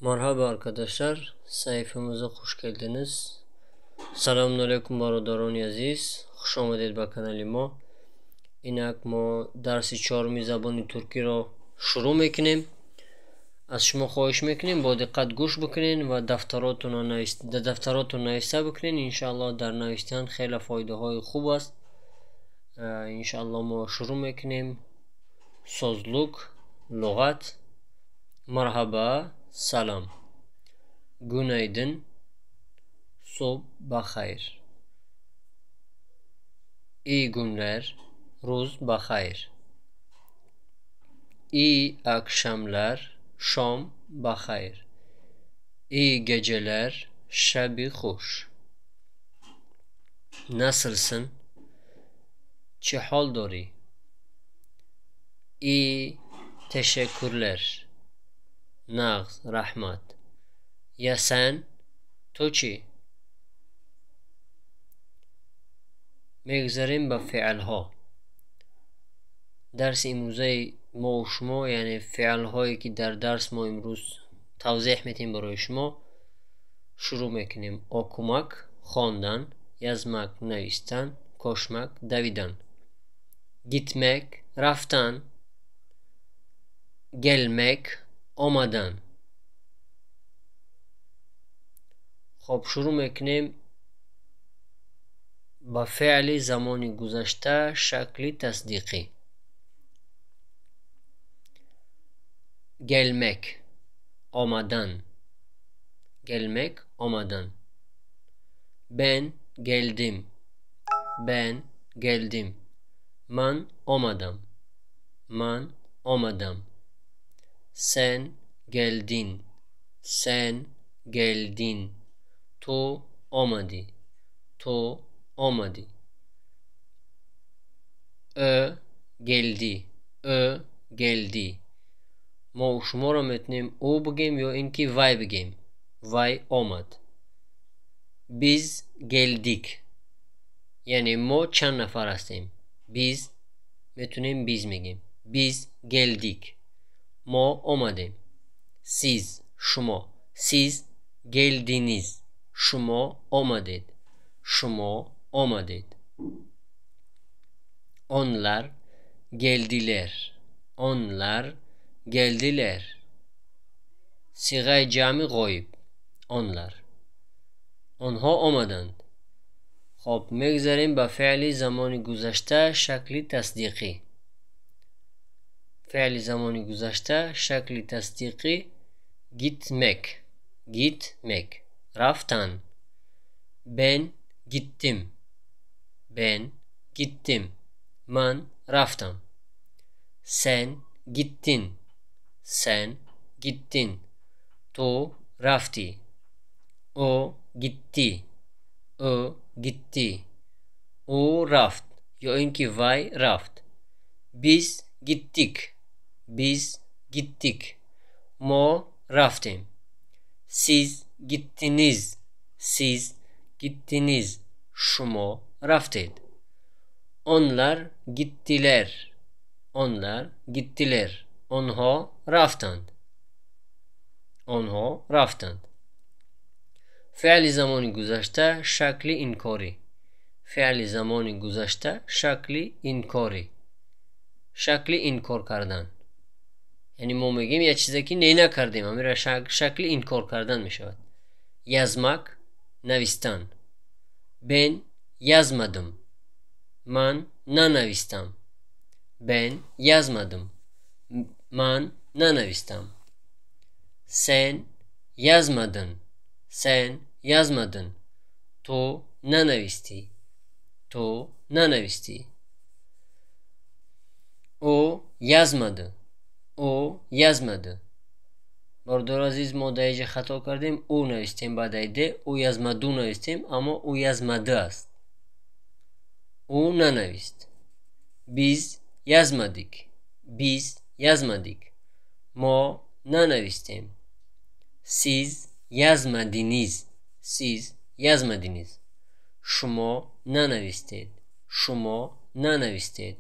Merhaba arkadaşlar, sayfamıza hoş geldiniz. Selamünaleyküm barodaron aziz. Xush omaded ba kanali ma. Inak ma darsi 4 zaboni turki ro shuru mekinim. Az shuma khohish mekinim ba diqqat gush bikinin va daftaratun navishta bikinin. Inshaalloh dar navishtан khela foydahoyi khub ast. Inshaalloh ma shuru mekinim. Sozluk, lug'at. Marhaba, salam. Günaydın, bakhair. İyi günler, ruz bakhair. İyi akşamlar, şam bakhair. İyi geceler, şabi hoş. Nasılsın? Çi hal dori? İyi, teşekkürler. Nağz, rahmat. Ya sen? تو چی؟ میگذاریم به فعل ها. درس امروزه ما و شما یعنی فعل هایی که در درس ما امروز توضیح میتیم برای شما شروع میکنیم. okumak خواندن، yazmak نوشتن، koşmak دویدن، gitmek رفتن، gelmek آمدن. خب شروع میکنیم با فعل زمانی گذشته شکل تصدیقی. gelmek آمدن، gelmek آمدن. ben geldim، ben geldim. من آمدم، من آمدم. sen geldin، sen geldin. تو آمدی، تو آمدی. geldi، geldi. ما و شما را میتونیم او بگیم یا اینکه وای بگیم. وای آمد. biz geldik. یعنی ما چند نفر هستیم. biz میتونیم biz میگیم. biz geldik. ما آمدیم. siz، شما. siz geldiniz. شما آمدید. شما آمدید. onlar geldiler. onlar geldiler. siğay cami غایب. onlar. آنها آمدند. خب میگذاریم به فعل زمانی گذشته شکل تصدیقی. فعل زمانی گذشته شکل تصدیقی gitmek. gitmek. Raftan. Ben gittim. Ben gittim. Man raftam. Sen gittin. Sen gittin. Tu rafti. O gitti. O gitti. O raft. Ya inki vay raft. Biz gittik. Biz gittik. Mo raftim. siz gittiniz. siz gittiniz. şuma raftid. onlar gittiler. onlar gittiler. onha raftand. onha raftand. فعل زمانی گذشته شکل اینکاری. فعل زمانی گذشته شکل اینکاری. شکل اینکار کردن. یعنی ما میگیم یه چیزی که نکردیم همین را شکل اینکار کردن میشود. yazmak نوشتن. ben yazmadım. man ننوشتم. ben yazmadım. man ننوشتم. sen yazmadın. sen yazmadın. tu ننوشتی. tu ننوشتی. o yazmadı. او yazmadı. باردار عزیز ما دایجه خطا کردیم. او نوشتیم بعد ایده. او yazmadı نوشتیم اما او yazmadı است. او ننوشت. biz yazmadık. biz yazmadık. ما ننوشتیم. siz yazmadınız. siz yazmadınız. şuma ننوشتید. şuma ننوشتید.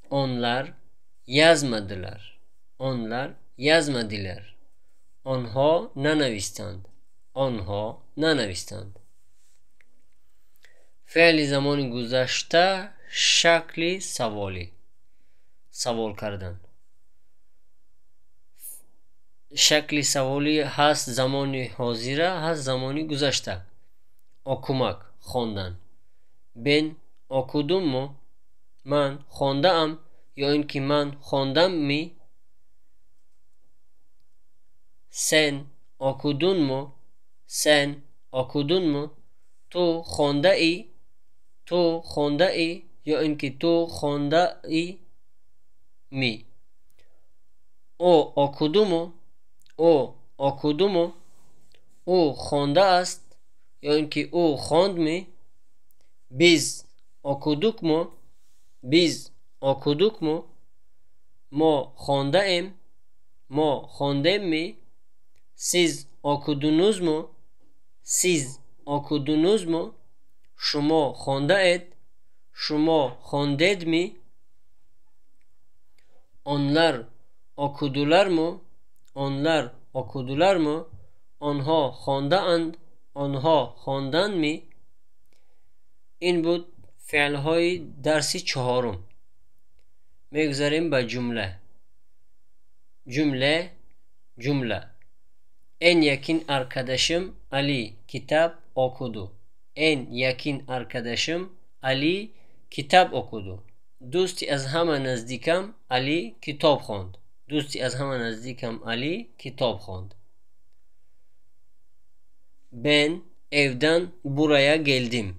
onlar yazmadılar. onlar yazmadılar. آنها ننویسند. آنها ننویسند. فعل زمان گذشته شکل سوالی. سوال کردن. شکل سوالی هست زمان حاضره، هست زمانی گذشته. آکومک خواندن. بن آکودم مو من خوانده ام یا اینکه من خواندم می. سن آکودون مو سن آکودون مو تو خوانده ای. تو خوانده ای یا اینکه تو خوانده ای می. او آکودومو او آکودومو او خوانده است یا اینکه او خواند می. بیز آکودوک مو بیز آکودوک مو ما خوانده ایم. ما خوانده می. سیز آکودونوز مو سیز آکودونوز مو شما خوانده اید. شما خواندید می. آنلر آکودولر مو آنلر آکودولر مو آنها خوانده اند. آنها خواندند می. این بود فعل های درسی چهارم. میگذاریم به جمله. جمله. En yakın arkadaşım Ali kitap okudu. En yakın arkadaşım Ali kitap okudu. دوستی از همه نزدیکم علی کتاب خواند. دوستی از همه نزدیکم علی کتاب خواند. Ben evden buraya geldim.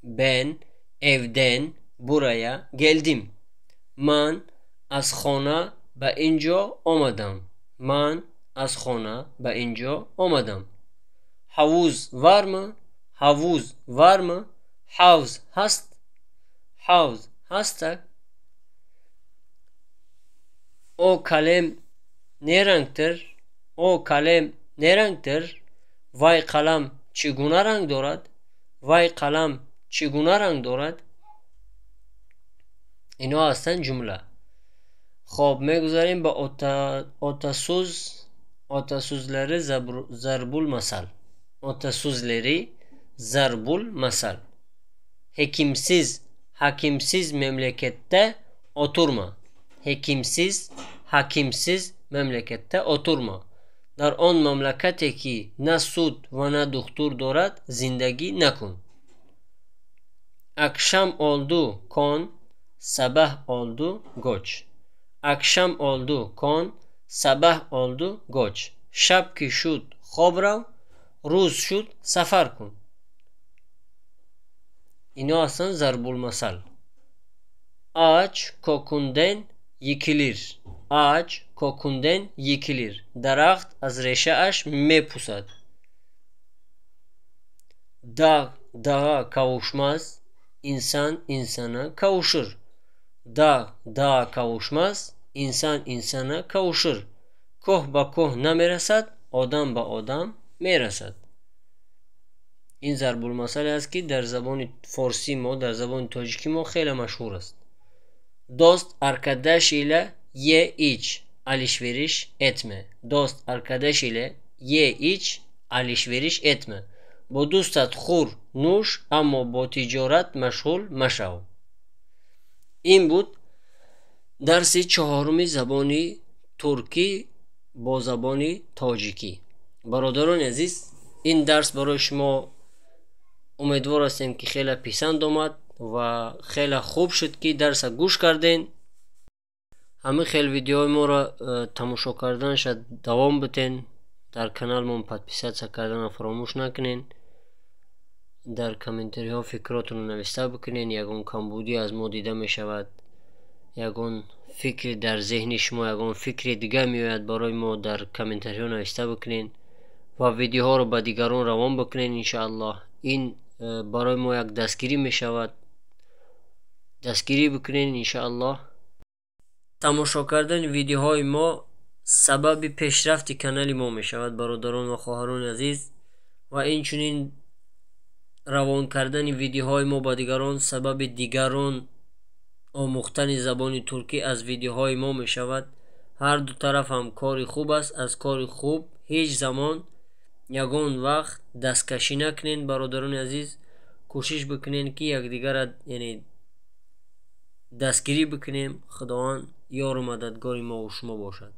Ben evden buraya geldim. من از خانه به اینجا آمدم. من از خانه به اینجا آمدم. حوض var mı? حوض var mı? حوض هست. حوض هست. O kalem ne renktir? O kalem ne renktir? Vay kalem چگونه رنگ دارد؟ وای قلم چگونه رنگ دارد؟ اینا هستن جمله. خب میگذاریم با آتاسوزلری ضربول مثل. آتاسوزلری ضربول مثل. Hakimsiz memlekette oturma. Hakimsiz memlekette oturma. در آن مملکتی که نه سود و نه دکتر دارد زندگی نکن. Akşam oldu kon sabah oldu goç. Akşam oldu kon sabah oldu goç. شب که شد خواب رو روز شد سفر کن. اینا اصلا ضرب المثل. Ağaç kokundan yıkılır. Ağaç kokundan yıkılır. Daraxt az reşeaş mepusad. Dağ dağa kavuşmaz. İnsan insana kavuşur. Dağ dağa kavuşmaz. İnsan insana kavuşur. Koh ba koh نمیرسد. آدم به آدم میرسد. این ضرب المثل است که در زبان فارسی ما در زبان تاجیکی ما خیلی مشهور است. Dost arkadaş ile ye iç alışveriş etme. Dost arkadaş ile ye iç alışveriş etme. با دوستت خور نوش اما با تجارت مشغول مشو. این بود درس چهارم زبانی ترکی با زبان تاجیکی. برادران عزیز این درس برای شما امیدوار هستیم که خیلی پسند آمد و خیلی خوب شد که درس گوش کردین. همه خیلی ویدیوهای ما را تماشا کردن شد دوام بتین. در کانال ما پادپیسات کردن فراموش نکنین. در کامنتری ها فکراتون رو نوشته بکنین. یگان کمبودی از ما دیده می شود. یگان فکر در ذهن شما یگان فکر دیگه می آید برای ما در کامنتری ها نوشته بکنین و ویدیوها رو با دیگران روان بکنین. انشاءالله این برای ما یک دستگیری می شود. دستگیری بکنین انشاءالله. تماشا کردن ویدیوهای ما سبب پیشرفت کانال ما می شود برادران و خواهران عزیز و اینچنین روان کردن ویدیوهای ما با دیگران سبب دیگران آموختن زبان ترکی از ویدیوهای ما می شود ҳар ду тараф ҳам кори хуб аст. Аз кори хуб ҳеҷ замон ягон вақт дасткашӣ накунед. бародарони азиз, кӯшиш бикунед ки якдигара дастгирӣ бикунем. худованд ёру мададгори мо ва шумо бошад.